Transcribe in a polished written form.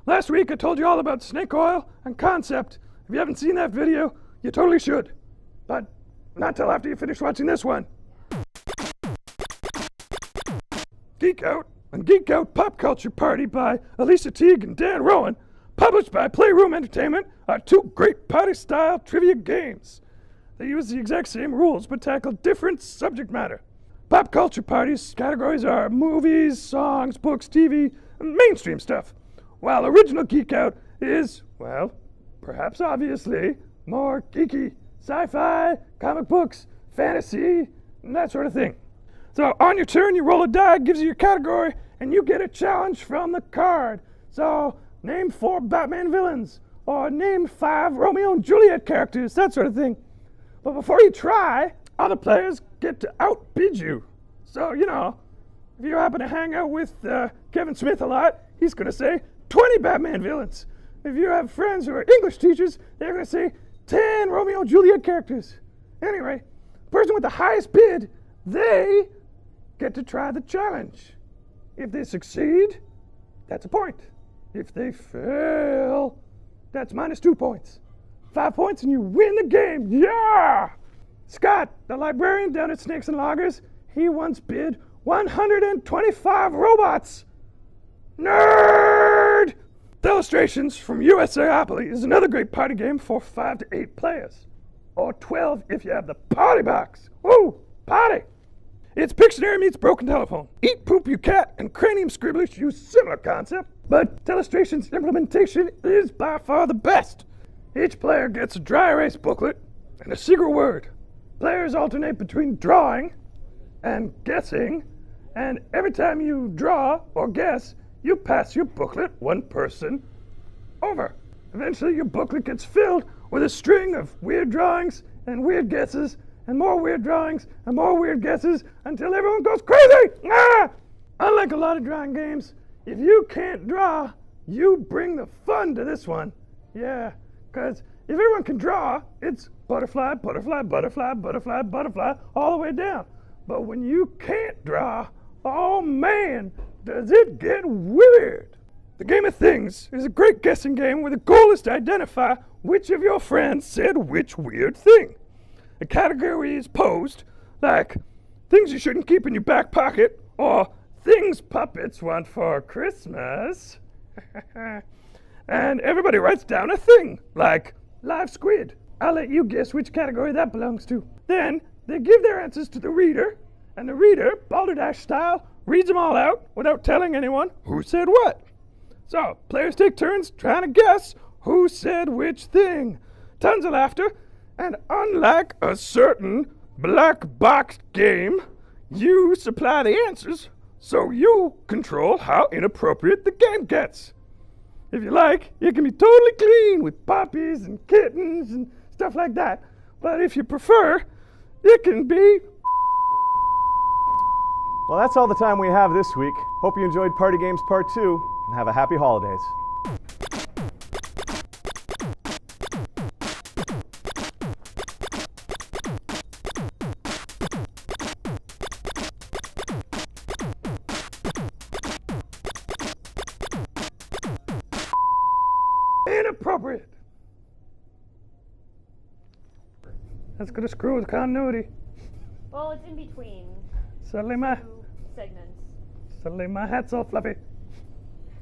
Last week I told you all about snake oil and concept. If you haven't seen that video, you totally should. But not till after you finish watching this one. Geek Out and Geek Out Pop Culture Party by Alicia Teague and Dan Rowan, published by Playroom Entertainment, are two great party-style trivia games. They use the exact same rules but tackle different subject matter. Pop culture parties categories are movies, songs, books, TV, and mainstream stuff, while original Geek Out is, well, perhaps obviously, more geeky, sci-fi, comic books, fantasy, and that sort of thing. So on your turn, you roll a die, gives you your category, and you get a challenge from the card. So name 4 Batman villains, or name 5 Romeo and Juliet characters, that sort of thing. But before you try, other players get to outbid you. So, you know, if you happen to hang out with Kevin Smith a lot, he's going to say 20 Batman villains. If you have friends who are English teachers, they're going to say 10 Romeo and Juliet characters. Anyway, the person with the highest bid, they get to try the challenge. If they succeed, that's a point. If they fail, that's -2 points. 5 points and you win the game. Yeah! Scott, the librarian down at Snakes and Loggers, he once bid 125 robots. Nerd! Telestrations from USAopoly is another great party game for 5 to 8 players. Or 12 if you have the party box. Woo! Party! It's Pictionary meets Broken Telephone. Eat, Poop, You Cat and Cranium Scribblers use similar concept, but Telestrations' implementation is by far the best. Each player gets a dry erase booklet and a secret word. Players alternate between drawing and guessing, and every time you draw or guess, you pass your booklet one person over. Eventually your booklet gets filled with a string of weird drawings and weird guesses and more weird drawings and more weird guesses until everyone goes crazy! Ah! Unlike a lot of drawing games, if you can't draw, you bring the fun to this one. Yeah, because if everyone can draw, it's butterfly, butterfly, butterfly, butterfly, butterfly, all the way down. But when you can't draw, oh man, does it get weird. The Game of Things is a great guessing game where the goal is to identify which of your friends said which weird thing. A category is posed, like things you shouldn't keep in your back pocket, or things puppets want for Christmas. And everybody writes down a thing, like live squid. I'll let you guess which category that belongs to. Then they give their answers to the reader, and the reader, balderdash style, reads them all out without telling anyone who said what. So players take turns trying to guess who said which thing. Tons of laughter, and unlike a certain black box game, you supply the answers, so you control how inappropriate the game gets. If you like, it can be totally clean with puppies and kittens and stuff like that. But if you prefer, it can be... Well, that's all the time we have this week. Hope you enjoyed Party Games Part 2, and have a happy holidays. Inappropriate. That's gonna screw with continuity. Well, it's in between Suddenly two segments. my hat's all fluffy.